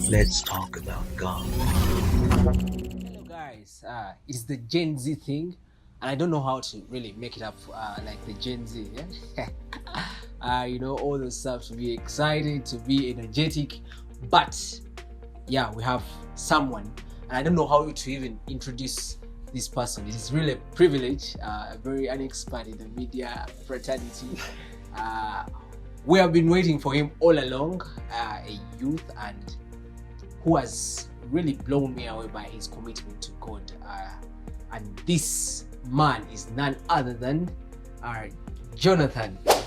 Let's talk about God. Hello guys, it's the Gen Z thing, and I don't know how to really make it up like the Gen Z. Yeah? All the stuff to be excited, to be energetic, but yeah, we have someone, and I don't know how to even introduce this person. It is really a privilege, very an expert in the media fraternity. Uh, we have been waiting for him all along, a youth and who has really blown me away by his commitment to God. And this man is none other than Jonathan. Praise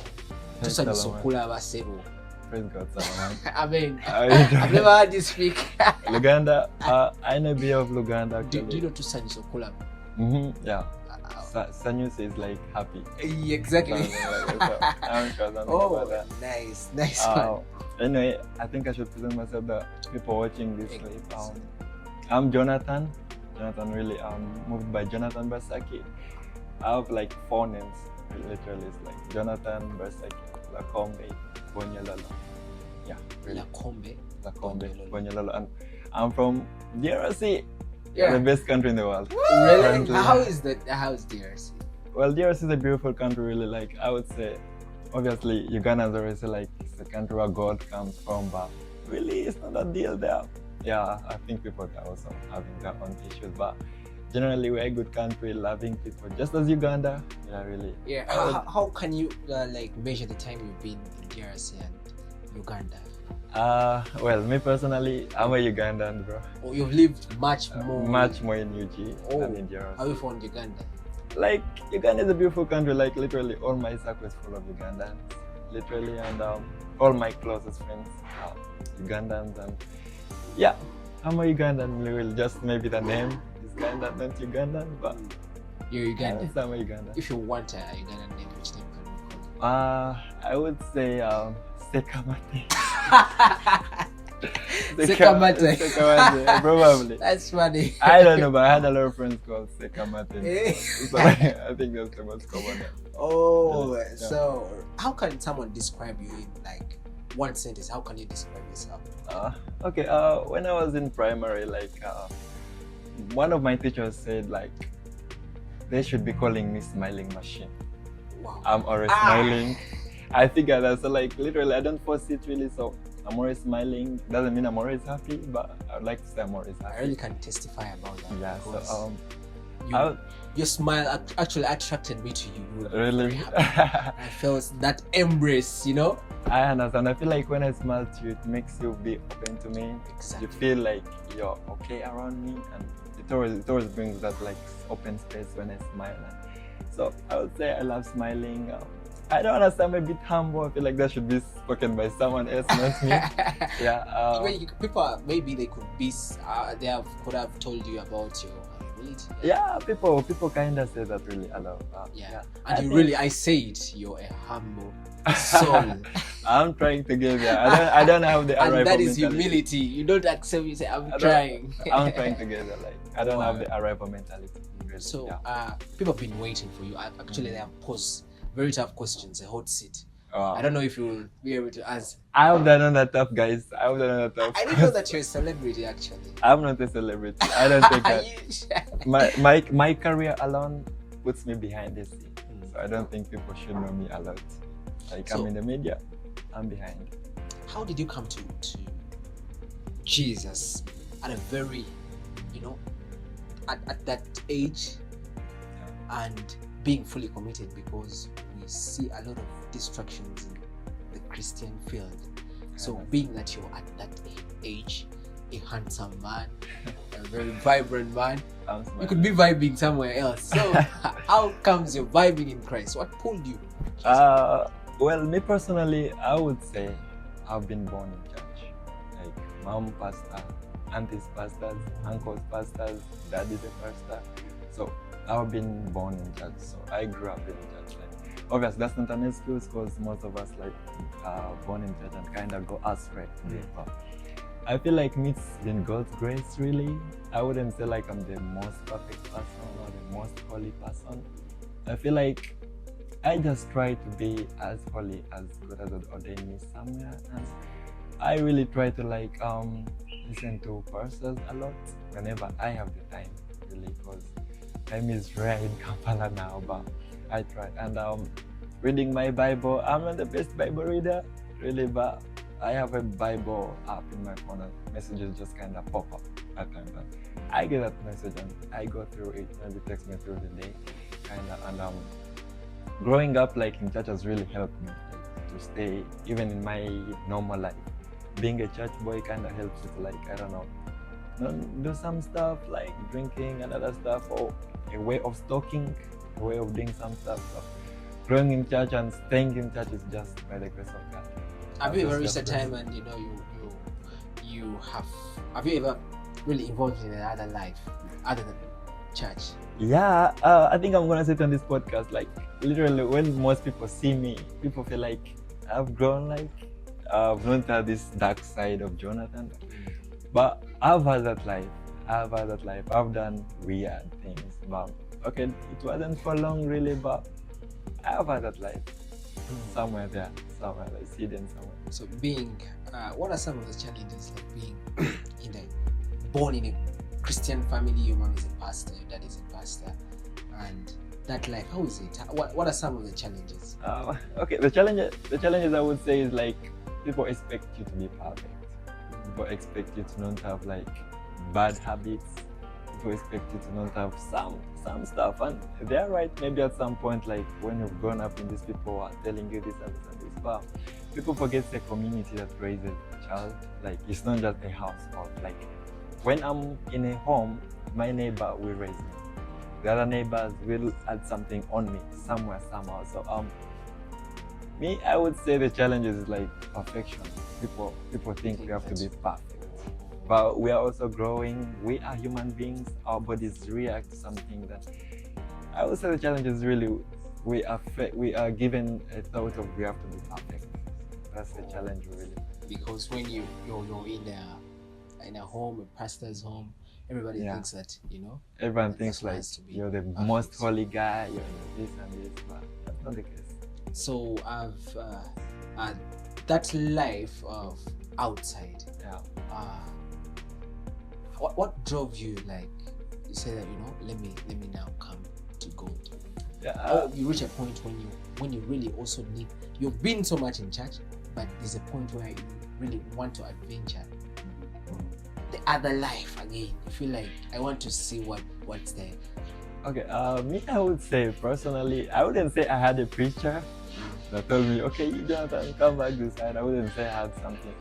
Tusani the Lord. Sokula Basebo. Praise God, Solomon. I mean, How are you doing? I've never heard you speak. Luganda, I know a bit of Luganda do actually. you know Tusani Sokula? Yeah. Uh, Sanyus is like happy. exactly. Something like that. So, I'm sure something about Oh, that. nice one. Anyway, I think I should present myself the people watching this Yes. clip. I'm Jonathan. Jonathan really moved by Jonathan Basaki. I have like 4 names. Literally, it's like Jonathan Basaki, Lakombe, Bonyalolo. Yeah, really. Lakombe. Lakombe, Bonyololo. Bonyalolo. And I'm from DRC. Yeah. The best country in the world. Really? Currently. How is that? How is DRC? Well, DRC is a beautiful country, really. Like, I would say, obviously, Uganda is always like it's a country where God comes from, but really, it's not a deal there. Yeah, I think people are also having their own issues, but generally, we're a good country, loving people, just as Uganda. Yeah, really. Yeah. How can you like measure the time you've been in DRC and Uganda? Well, me personally, I'm a Ugandan, bro. Or you've lived much more. Much more in UG Oh, than in DRC. how you found Uganda? Like, Uganda is a beautiful country. Like, literally, all my circle is full of Ugandans, literally, and all my closest friends are Ugandans, and yeah, I'm a Ugandan. Really, just maybe the name is kind of not Ugandan, but You're Ugandan. yes, I'm a Ugandan. If you want a Ugandan name, which name can we call I would say Sekamate. Sekamate. Sekamate, probably. it? That's funny. I don't know, but I had a lot of friends called Sekamate. Eh. So I think that's the most common name. Oh, Yeah. so how can someone describe you in like one sentence? How can you describe yourself? Okay, when I was in primary, like one of my teachers said like they should be calling me smiling machine. Wow. I'm always smiling. I figured that, so like literally I don't force it really, so I'm always smiling. Doesn't mean I'm always happy, but I'd like to say I'm always I happy. really can testify about that. Yeah, because so you, your smile actually attracted me to you. You were very really happy. I felt that embrace, you know? I understand. I feel like when I smile to you, it makes you be open to me. Exactly. You feel like you're okay around me, and it always brings that like open space when I smile. And so I would say I love smiling. I don't understand. I'm a bit humble. I feel like that should be spoken by someone else, not me. Yeah. People maybe they could be could have told you about your ability. Yeah. People kind of say that really a lot. Yeah. I And you think- really, I say it, you're a humble soul. I'm trying to get there. I don't have the And arrival that is mentality. humility. You don't accept, you say, I'm I don't- trying. I'm trying to get there. Like I don't have Wow. the arrival mentality. Really. So, yeah. people have been waiting for you. Actually, they have posed very tough questions, a hot seat. Wow. I don't know if you will be able to answer. I hope they're not that tough, guys. I hope they're not that tough. I didn't know that you're a celebrity, actually. I'm not a celebrity. I don't think that. My career alone puts me behind the scene. So I don't think people should know me a lot. Like So- I'm in the media, I'm behind. How did you come to Jesus at a very, at that age and being fully committed, because we see a lot of distractions in the Christian field. So being that you're at that age, a handsome man, a very vibrant man, I'm you could be vibing somewhere else. So how comes you're vibing in Christ? What pulled you? Well, me personally, I would say I've been born in church. Like mom pastor, aunties pastors, uncles pastors, dad is a pastor. So I've been born in church. So I grew up in church. Like, obviously, that's not an excuse because most of us like are born in church and kind of go astray. But I feel like it's been God's grace, really. I wouldn't say like I'm the most perfect person or the most holy person. I feel like I just try to be as holy as God has ordained me somewhere, and I really try to listen to pastors a lot whenever I have the time, really, because time is rare in Kampala now, but I try. And reading my Bible, I'm not the best Bible reader, really, but I have a Bible app in my phone and messages just kind of pop up at times. And I get that message and I go through it, maybe text me through the day, kind of. And growing up in church has really helped me to stay, even in my normal life. Being a church boy kind of helps you to I don't know, do some stuff like drinking and other stuff, or a way of stalking, a way of doing some stuff. So growing in church and staying in church is just by the grace of God. Have you ever reached a time and you have you ever really involved in another life other than church? Yeah, I think I'm gonna say it on this podcast. Literally, when most people see me, people feel like I've grown, I've not had this dark side of Jonathan. But I've had that life. I've done weird things. But okay, it wasn't for long really, but I've had that life. Somewhere there, hidden somewhere. So what are some of the challenges being born in a Christian family? Your mom is a pastor, your dad is a pastor, and that life, how is it? What are some of the challenges? Okay, the challenges I would say is people expect you to be perfect. People expect you to not have bad habits. People expect you to not have some stuff, and they're right. Maybe at some point, when you've grown up in this, people are telling you this and this and this. But people forget the community that raises a child. It's not just a household. When I'm in a home, my neighbor will raise me. The other neighbors will add something on me somewhere, somehow. So me, I would say the challenge is perfection. People think we have to be perfect, but we are also growing. We are human beings. Our bodies react to something that I would say the challenge is really we are given a thought of we have to be perfect. That's the challenge really. Because when you're in a home, a pastor's home, everybody thinks that everyone thinks you're the most holy guy, you're this and this, but that's not the case. So that life of outside, what drove you you say that let me now come to God? You reach a point when you really also need, you've been so much in church, but there's a point where you really want to adventure the other life again. You feel I want to see what's there. Okay, me, I would say personally, I wouldn't say I had a preacher that told me, okay, you Jonathan, come back this side. I wouldn't say I had something.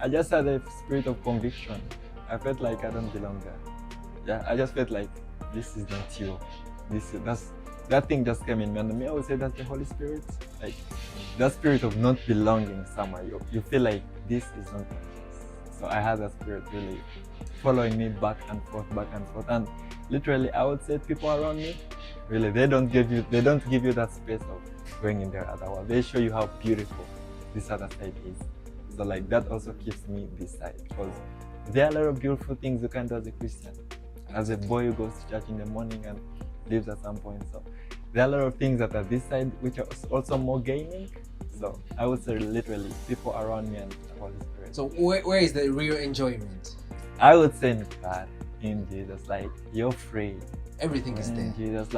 I just had a spirit of conviction. I felt like I don't belong there. Yeah, I just felt like this is not you. That thing just came in me, and me, I would say that's the Holy Spirit. That spirit of not belonging somewhere. You feel like this is not my place. So I had that spirit really following me back and forth, and literally, I would say people around me, really, they don't give you that space of going in their other world. They show you how beautiful this other side is. So that also keeps me this side, because there are a lot of beautiful things you can do as a Christian. As a boy who goes to church in the morning and leaves at some point. So there are a lot of things that are this side which are also more gaining. So I would say literally people around me and the Holy Spirit. So where is the real enjoyment? I would say in God, in Jesus. You're free. Everything is there. In Jesus.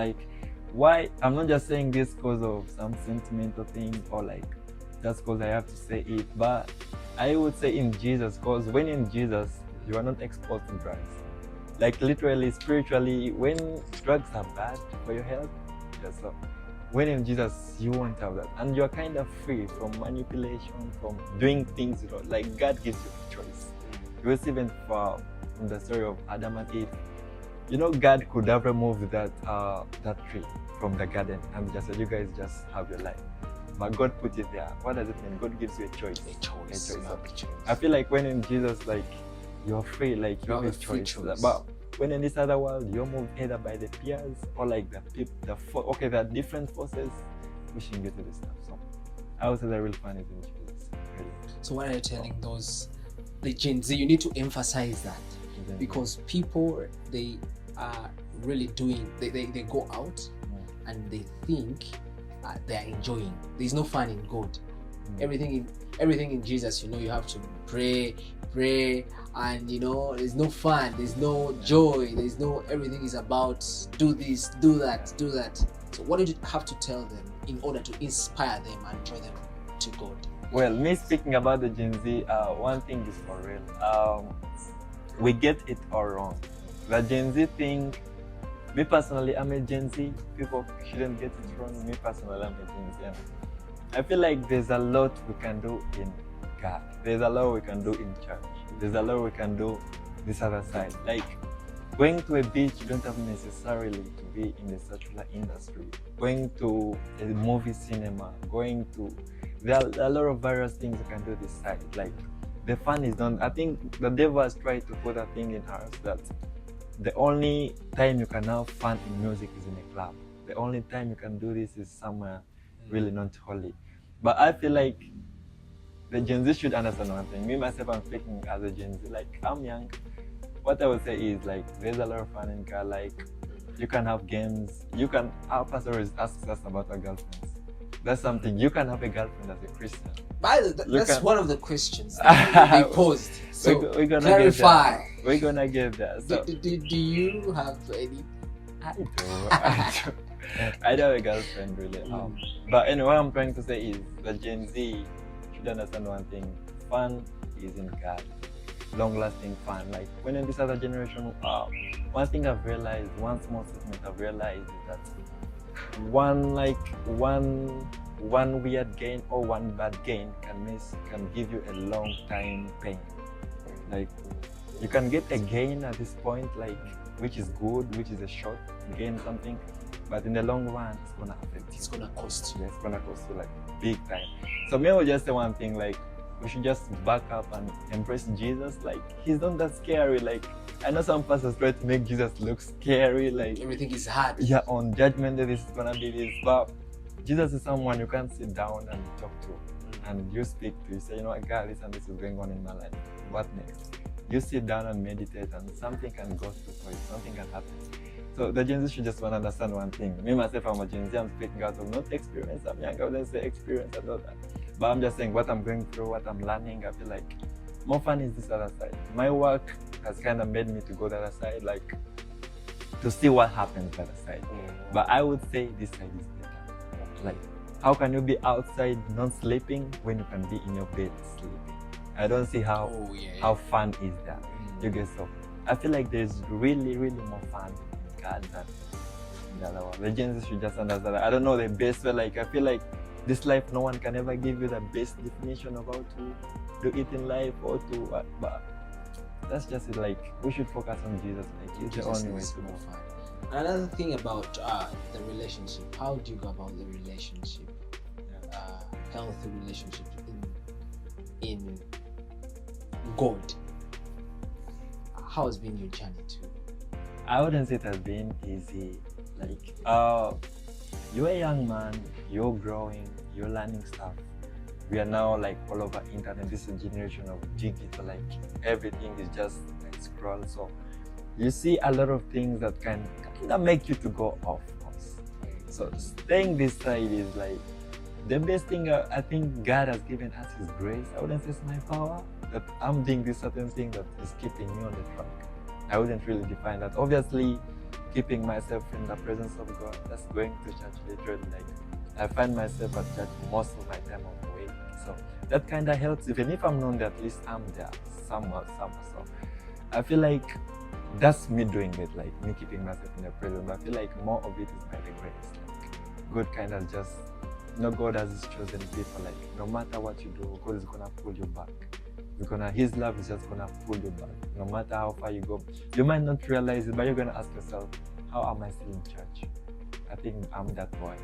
Why? I'm not just saying this because of some sentimental thing or just because I have to say it, but I would say in Jesus, because when in Jesus, you are not exposed to drugs. Literally, spiritually, when drugs are bad for your health, so when in Jesus, you won't have that. And you're kind of free from manipulation, from doing things, God gives you a choice. Because even from the story of Adam and Eve, God could have removed that tree from the garden and just said, you guys just have your life. But God put it there. What does it mean? God gives you a choice. A choice. So I feel when in Jesus, you're free, you have a choice. But when in this other world, you're moved either by the peers or there are different forces pushing you to this stuff. So I would say the real fun is in Jesus. Really. So what are you telling the Gen Z? You need to emphasize that. Because people, they are really doing, they go out and they think they are enjoying. There's no fun in God. Mm. Everything in Jesus, you have to pray, and there's no fun, there's no joy, there's no, everything is about do this, do that. So what did you have to tell them in order to inspire them and draw them to God? Well, me speaking about the Gen Z, one thing is for real. We get it all wrong. The Gen Z thing, me personally, I'm a Gen Z. People shouldn't get it wrong. Me personally, I'm a Gen Z. I feel like there's a lot we can do in God. There's a lot we can do in church. There's a lot we can do this other side. Like going to a beach, you don't have necessarily to be in the secular industry. Going to a movie cinema, there are a lot of various things you can do this side. Like the fun is done. I think the devil has tried to put a thing in us that the only time you can have fun in music is in a club. The only time you can do this is somewhere really not holy. But I feel like the Gen Z should understand one thing. Me myself, I'm speaking as a Gen Z. Like I'm young. What I would say is like there's a lot of fun in car. Like you can have games. Our pastor always asks us about our girlfriends. That's something. You can have a girlfriend as a Christian. That's one of the questions they posed. So we're gonna clarify. We're gonna get there. So, do you have any? I do. I don't have a girlfriend really. But anyway, what I'm trying to say is the Gen Z should understand one thing. Fun is in God. Long-lasting fun. Like when in this other generation, one thing I've realized, one small statement I've realized is that one weird gain or one bad gain can give you a long time pain. Like you can get a gain at this point, like which is good, which is a short gain something, but in the long run it's gonna affect you. It's gonna cost you. Yeah, it's gonna cost you like big time. So me I would just say one thing, like we should just back up and embrace Jesus. Like he's not that scary. Like I know some pastors try to make Jesus look scary, like everything is hard. Yeah, on judgment day this is gonna be this, but Jesus is someone you can sit down and talk to, and you speak to. You say, you know what, God, this and this is going on in my life. What next? You sit down and meditate, and something can go through for you. Something can happen. So the Gen Z should just want to understand one thing. Me myself, I'm a Gen Z. I'm speaking out of not experience. I'm young. I wouldn't say experience and all that. But I'm just saying what I'm going through, what I'm learning. I feel like more fun is this other side. My work has kind of made me to go the other side, like to see what happens the other side. But I would say this side is better. Like, how can you be outside not sleeping when you can be in your bed sleeping? I don't see how fun is that. You get so. I feel like there's really, really more fun in God than the other one. The Gen Z should just understand that. I don't know the best way. Like I feel like this life, no one can ever give you the best definition of how to do it in life or to what. But that's just it. Like we should focus on Jesus. Like it's the only way to move forward. Another thing about the relationship. How do you go about the relationship? Healthy relationship in God. How has been your journey too? I wouldn't say it has been easy. Like you're a young man, you're growing, you're learning stuff. We are now like all over internet. This is a generation of digital, like everything is just like scroll. So you see a lot of things that can kind of make you to go off course. So staying this side is like the best thing. I think God has given us His grace. I wouldn't say it's my power that I'm doing this certain thing that is keeping me on the track. I wouldn't really define that. Obviously, keeping myself in the presence of God, that's going to church literally. Like I find myself at church most of my time of the week. So that kind of helps. Even if I'm not there, at least I'm there somewhere. So I feel like that's me doing it, like me keeping myself in the presence. I feel like more of it is by the grace. Like God kind of just, God has His chosen people. Like no matter what you do, God is gonna pull you back. His love is just gonna pull you back. No matter how far you go, you might not realize it, but you're gonna ask yourself, how am I still in church? I think I'm that boy.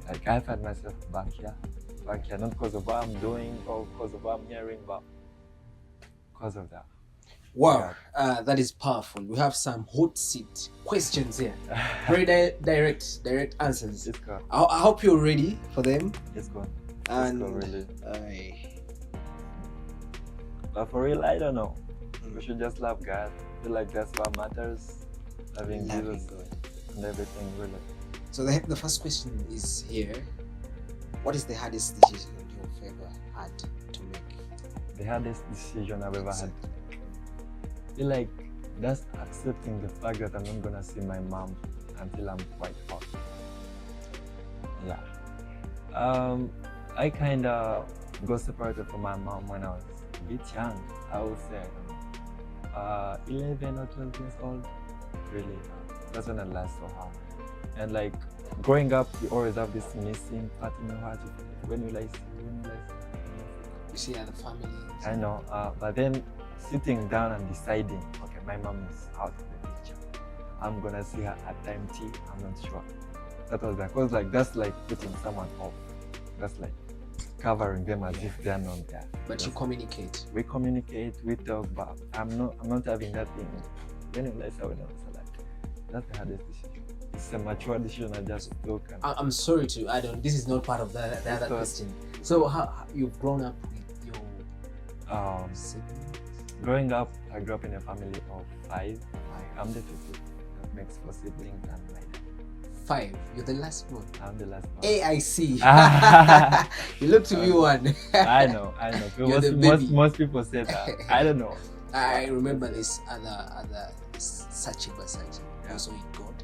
Like I find myself back here, not because of what I'm doing or because of what I'm hearing, but because of that. Wow, that is powerful. We have some hot seat questions here. Very direct answers. Let's go. I hope you're ready for them. Let's go. And Let's go, really. But for real, I don't know. We should just love God. I feel like that's what matters. Loving Jesus God and everything, really. So the first question is here. What is the hardest decision you've ever had to make? The hardest decision I've ever had. I feel like that's accepting the fact that I'm not gonna see my mom until I'm quite old. Yeah. I kinda got separated from my mom when I was a bit young. I would say 11 or 12 years old. Really, that's when I last saw her. And like growing up, you always have this missing part in your heart when you like You see other families. I know, but then sitting down and deciding, okay, my mom is out of the picture. I'm gonna see her at time T. I'm not sure. That was like, that's like putting someone off. That's like covering them as if they're not there. But you communicate. We communicate, we talk, but I'm not having that thing. When you like, that's the hardest decision. It's a mature decision I just took. And I'm sorry to add on. This is not part of the other question. So how you've grown up with your siblings? Growing up, I grew up in a family of 5. I'm the fifth. That makes 4 siblings and my dad. 5. You're the last one. I'm the last one. Hey, I see. You look to be one. I know. You're the baby. Most people say that. I don't know. I remember this other Sachi Basaki, also in God,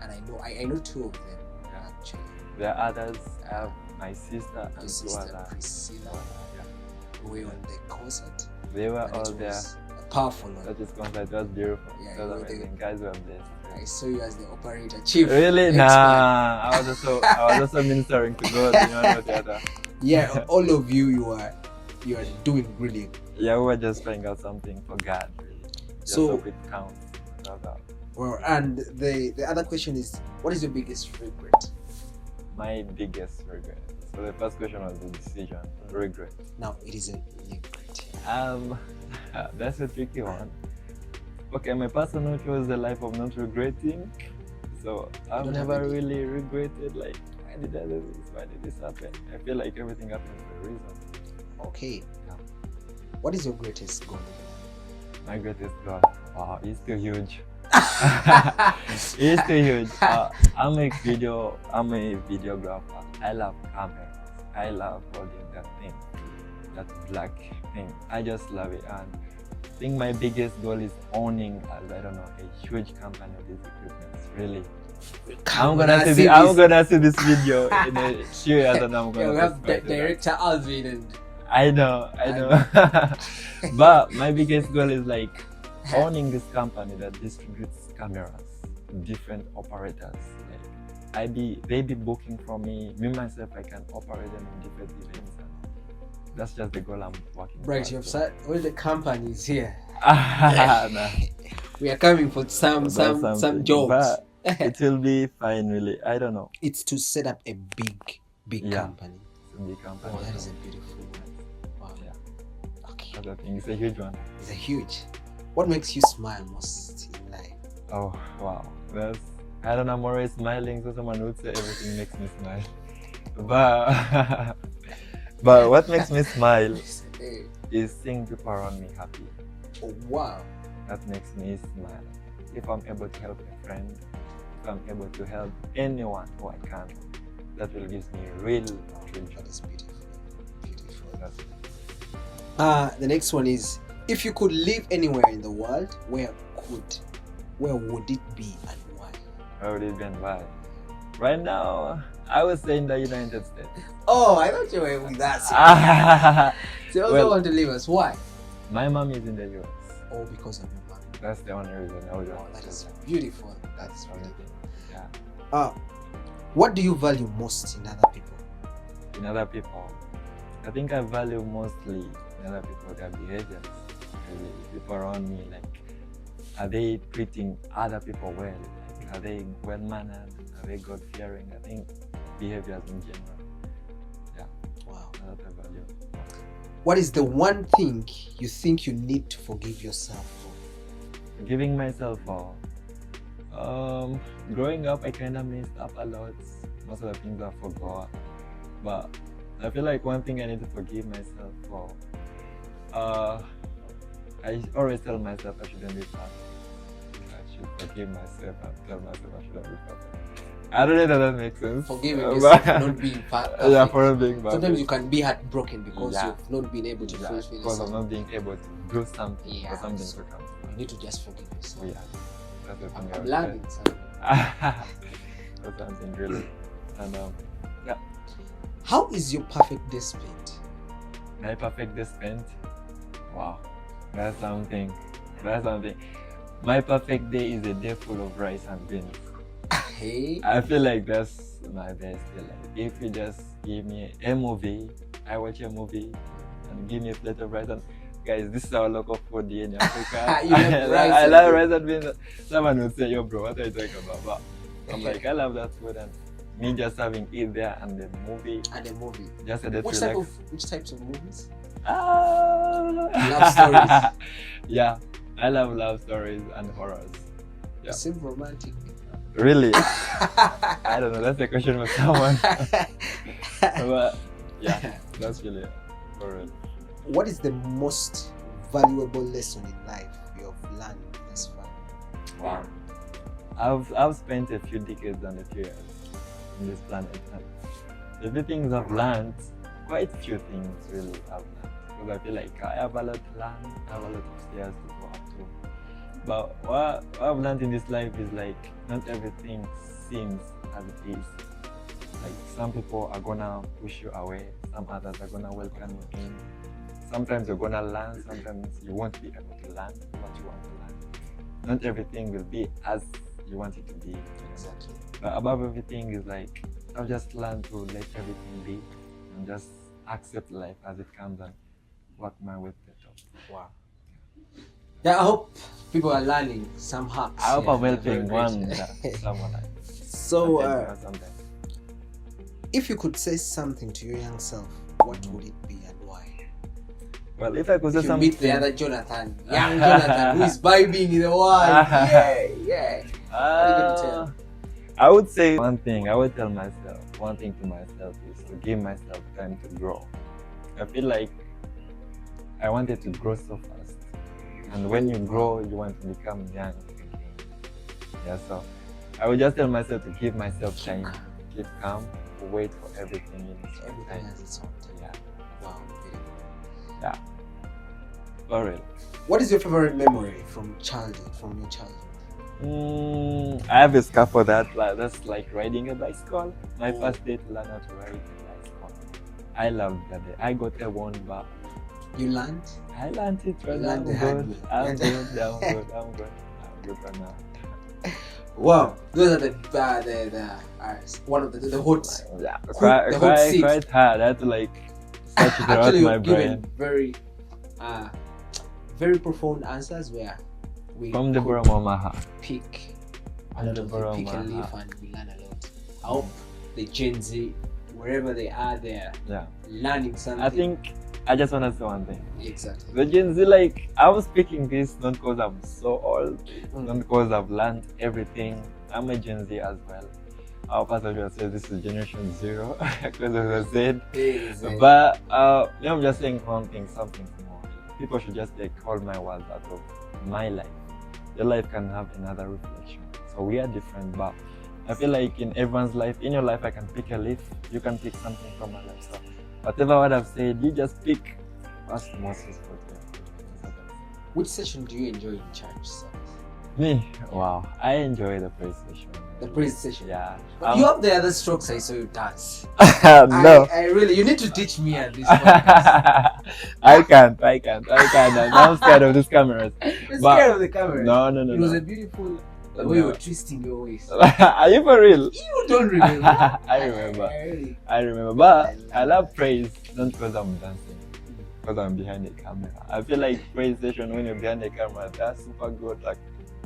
and I know 2 of them actually. There are others. I have my sister and 2 sister others. Priscilla, who were on the concert. They were And all it there. was a powerful one. That is concert was beautiful. Yeah, Those amazing guys were blessed. I saw you as the operator chief. Really? expert. Nah. I was also ministering to God, not the other. Yeah, all of you, you are doing brilliant. Yeah, we were just trying out something for God. Really. Just So hope it counts. well, and the other question is, what is your biggest regret? My biggest regret. So the first question was the decision. Regret. Now it is a regret. That's a tricky one. Okay, my personal chose the life of not regretting. So I've never really regretted like, why did I do this? Why did this happen? I feel like everything happens for a reason. Okay. Yeah. What is your greatest goal? My greatest goal. Wow, it's too huge. It's too huge. I'm a videographer. I love cameras. I love holding that thing, that black thing. I just love it. And I think my biggest goal is owning, a huge company of these equipments. Really. I'm gonna see this video in a few years and I'm gonna. Yeah, we have director Alvin and. I know. But my biggest goal is like owning this company that distributes cameras, different operators. Like they be booking for me. Me myself, I can operate them in different events. That's just the goal I'm working. Right, you have said all the companies here. Nah. We are coming for some jobs. But it will be fine, really. I don't know. It's to set up a big company. It's a big company. Oh, that is a beautiful one. Wow. Yeah. Okay. I think it's a huge one. It's a huge. What makes you smile most in life? Oh wow, I don't know. I'm always smiling, so someone would say everything makes me smile. But what makes me smile is seeing people around me happy. Oh wow. That makes me smile. If I'm able to help a friend, if I'm able to help anyone who I can, that will give me real pleasure. That is beautiful. The next one is, if you could live anywhere in the world, where would it be and why? Where would it be and why? Right now, I would say in the United States. Oh, I thought you were with that. So you also want to leave us. Why? My mom is in the US. Oh, because of your mom. That's the only reason I would Oh, that is beautiful. That's really good. Yeah. What do you value most in other people? In other people, I think I value mostly in other people their behaviors. Really, people around me, like, are they treating other people well? Like, are they well mannered? Are they God fearing? I think behaviors in general. Yeah. Wow. That's what I value. What is the one thing you think you need to forgive yourself for? Forgiving myself for growing up, I kind of messed up a lot. Most of the things I forgot. But I feel like one thing I need to forgive myself for. I always tell myself I shouldn't be perfect. I should forgive myself and tell myself I shouldn't be perfect. I don't know if that makes sense. Forgiving yourself for not being perfect. Yeah, for not being perfect. Sometimes you can be heartbroken because Yeah. you've not been able to fulfill because of yourself. not being able to do something Yeah, for something so to come. You need to just forgive yourself. Yeah, that's the thing. I'm learning something. That's something really. And yeah, How is your perfect day spent? my perfect day spent. Wow, that's something. That's something. My perfect day is a day full of rice and beans. Hey. I feel like that's my best day. Like if you just give me a movie, I watch a movie, and give me a plate of rice and guys, this is our local food here in Africa. You love rice I and love beans. rice and beans. Someone would say, yo bro, what are you talking about? But I'm like, I love that food and me just having it there and the movie. And a movie. Just a day to Which relax. types of movies? Love stories. Yeah, I love stories and horrors. You seem romantic. Really? I don't know. That's a question for someone. But yeah, that's really for real. What is the most valuable lesson in life you have learned thus far? Wow. I've spent a few decades and a few years in this planet. And the few things I've learned, quite a few things really I've learned. Because I feel like I have a lot to learn, I have a lot of stairs to go up to. But what I've learned in this life is like not everything seems as it is. Like some people are gonna push you away, some others are gonna welcome you in. Sometimes you're gonna learn, sometimes you won't be able to learn what you want to learn. Not everything will be as you want it to be. Exactly. But above everything is like I've just learned to let everything be and just accept life as it comes and work my way to the top. Wow. Yeah, I hope people are learning some hacks. I hope I'm very helping great. someone. So, Sometimes. if you could say something to your young self, what would it be and why? Well, if I could say If you something, meet the other Jonathan, young Jonathan, who is vibing in the world. Yeah. What are you going to tell? I would say one thing. I would tell myself one thing to myself is to give myself time to grow. I feel like I wanted to grow so fast, and when you grow, you want to become young again. Yeah, so I would just tell myself to give myself time, keep calm, wait for everything in its own Everything time. has its own time. Yeah, Wow. yeah, for real. What is your favorite memory from your childhood? I have a scar for that. That's like riding a bicycle. My first day to learn how to ride a bicycle. I loved that day. I got a one, but You learned? I learned it right You now. learned the hard way. I'm good right now. Wow, those are one of the hot. Yeah, the hot seat. quite hard. I had to like search it out Actually, my you've given brain. very profound answers where we From the could bottom of my heart. pick a From lot the of bottom the of pick my and leave, heart. and we learn a lot. I hope the Gen Z, wherever they are, they're Yeah. learning something. I think I just want to say one thing. Exactly. The Gen Z, like, I was speaking this not because I'm so old, not because I've learned everything. I'm a Gen Z as well. Our pastor just says this is Generation Zero because of the Z. Exactly. But I'm just saying one thing, something more. People should just take all my words out of my life. Your life can have another reflection. So we are different, but I feel like in everyone's life, in your life, I can pick a leaf. You can pick something from my life. So whatever what I've said, you just pick what's most useful to you. Which session do you enjoy in church service? Me, wow, I enjoy the praise session. The praise session. Yeah. You have the other strokes I saw you dance. No. I really, you need to teach me at this point. I can't. I'm scared of these cameras. You're But- scared of the camera. No. It was a beautiful the way you were twisting your waist. Are you for real? You don't remember. I remember. Really. I remember. But I love praise not because I'm dancing, because I'm behind the camera. I feel like praise session when you're behind the camera, that's super good. Like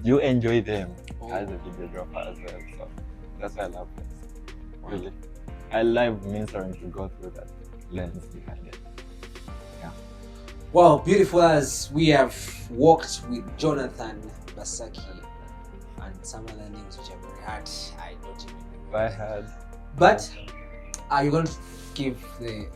you enjoy them as a videographer as well. So that's why I love praise. Really. I love ministering to go through that lens behind it. Well, beautiful as we have walked with Jonathan Basaki and some other names which are very hard. I don't even remember. I had. But are you going to give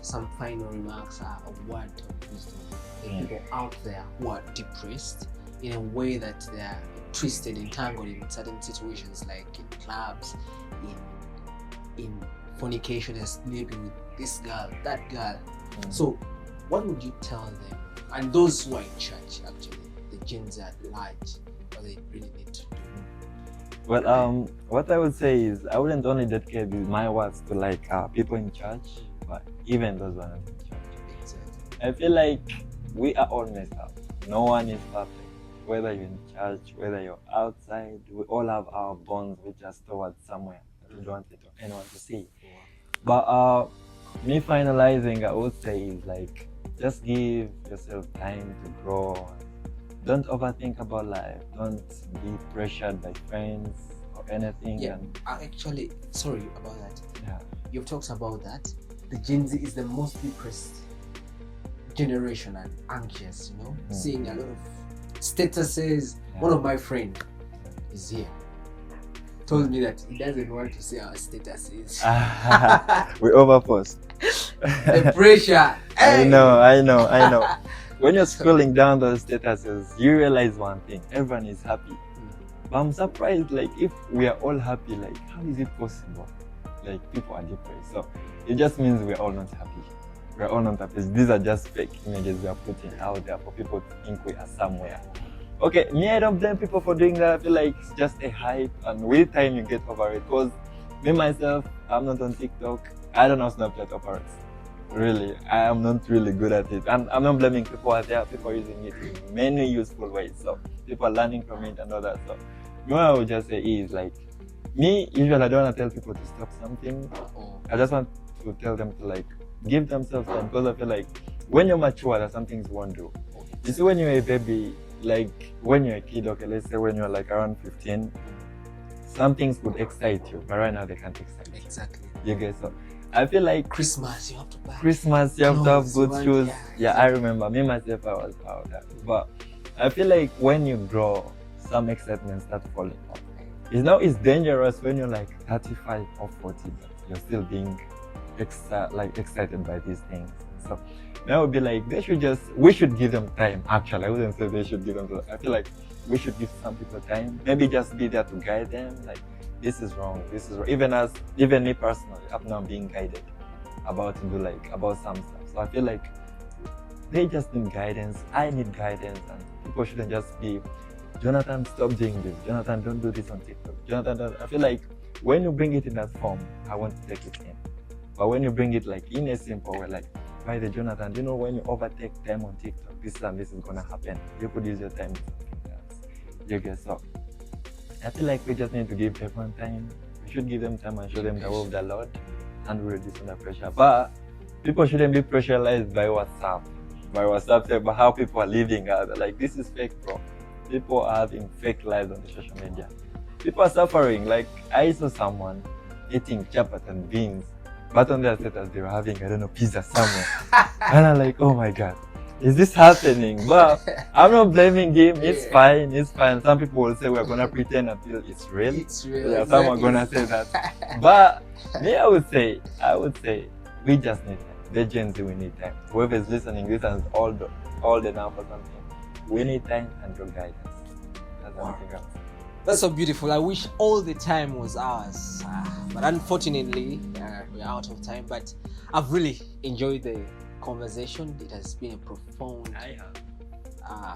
some final remarks, a word of wisdom to the people out there who are depressed in a way that they are twisted, entangled in certain situations like in clubs, in in fornication and sleeping with this girl, that girl. Mm. So, what would you tell them? And those who are in church, actually, the Gen Z at large, what they really need to do. Well, what I would say is I wouldn't only dedicate my words to like people in church, but even those who are not in church. Exactly. I feel like we are all messed up. No one is perfect. Whether you're in church, whether you're outside, we all have our bonds which are stored somewhere that we don't want anyone to see. But me finalizing, I would say is like just give yourself time to grow. Don't overthink about life. Don't be pressured by friends or anything. Yeah, And actually, sorry about that. yeah, You've talked about that. The Gen Z is the most depressed generation and anxious, you know, seeing a lot of statuses. Yeah. One of my friends is here. Told me that he doesn't want to see our statuses. we overpost. The pressure. I know. When you're scrolling down those statuses, you realize one thing: everyone is happy. But I'm surprised, like, if we are all happy, like, how is it possible? Like, people are depressed. So it just means we're all not happy. We're all not happy. These are just fake images we are putting out there for people to think we are somewhere. Okay, me, I don't blame people for doing that. I feel like it's just a hype, and with time you get over it. Because me myself, I'm not on TikTok. I don't know how Snapchat operates. Really, I am not really good at it, and I'm not blaming people out there. People are using it in many useful ways, so people are learning from it and all that. So what I would just say is, like, me, usually I don't want to tell people to stop something. I just want to tell them to, like, give themselves time, because I feel like when you're mature, there's some things you won't do. You see, when you're a baby, like when you're a kid, okay, let's say when you're like around 15, some things would excite you, but right now they can't excite you. Exactly. You get so. I feel like Christmas, you have to buy. Christmas, you have to have clothes, good right? shoes. Yeah, Yeah, I remember. Me myself, I was out there. But I feel like when you grow, some excitement starts falling off. It's dangerous when you're like 35 or 40, but you're still being excited by these things. So that would be like we should give them time. Actually, I wouldn't say they should give them time. I feel like we should give some people time. Maybe just be there to guide them. Like, this is wrong. Even me personally, I'm now being guided about some stuff. So I feel like they just need guidance. I need guidance, and people shouldn't just be, Jonathan, stop doing this. Jonathan, don't do this on TikTok. Jonathan, don't. I feel like when you bring it in that form, I want to take it in. But when you bring it like in a simple way, like, by the Jonathan, you know, when you overtake time on TikTok, this and this is gonna happen. You could use your time to something else. You get so. I feel like we just need to give everyone time. We should give them time and show them the way of the Lord, and we reduce under pressure. But people shouldn't be pressurized by WhatsApp. About how people are living out. Like, this is fake, bro. People are having fake lives on the social media. People are suffering. Like, I saw someone eating chapat and beans, but on their status they were having, I don't know, pizza somewhere. And I'm like, oh my God, is this happening? But I'm not blaming him. It's fine. Some people will say we're gonna pretend until it's real. It's real. Yeah, some are gonna say that. But me, I would say we just need time. The Gen Z, we need time. Whoever is listening, listens all the now for something. We need time and your guidance. That's nothing else. That's so beautiful. I wish all the time was ours. But unfortunately, we're out of time. But I've really enjoyed the conversation. It has been a profound,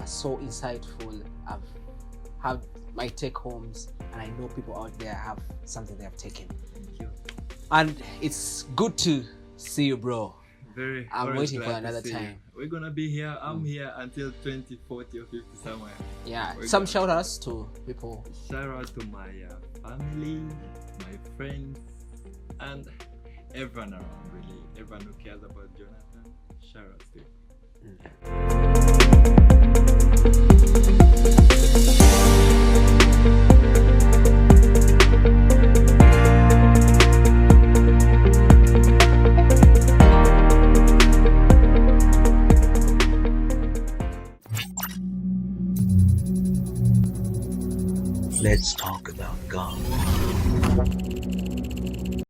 so insightful. I've had my take homes, and I know people out there have something they have taken. Thank you. And it's good to see you, bro. I'm Very waiting for glad to another see time. you. We're gonna be here. I'm here until 20, 40 or 50 somewhere. Yeah. We're Some gonna- shout outs to people. Shout out to my family, my friends, and everyone around, really. Everyone who cares about Jonathan. Shout out to you. Let's talk about God.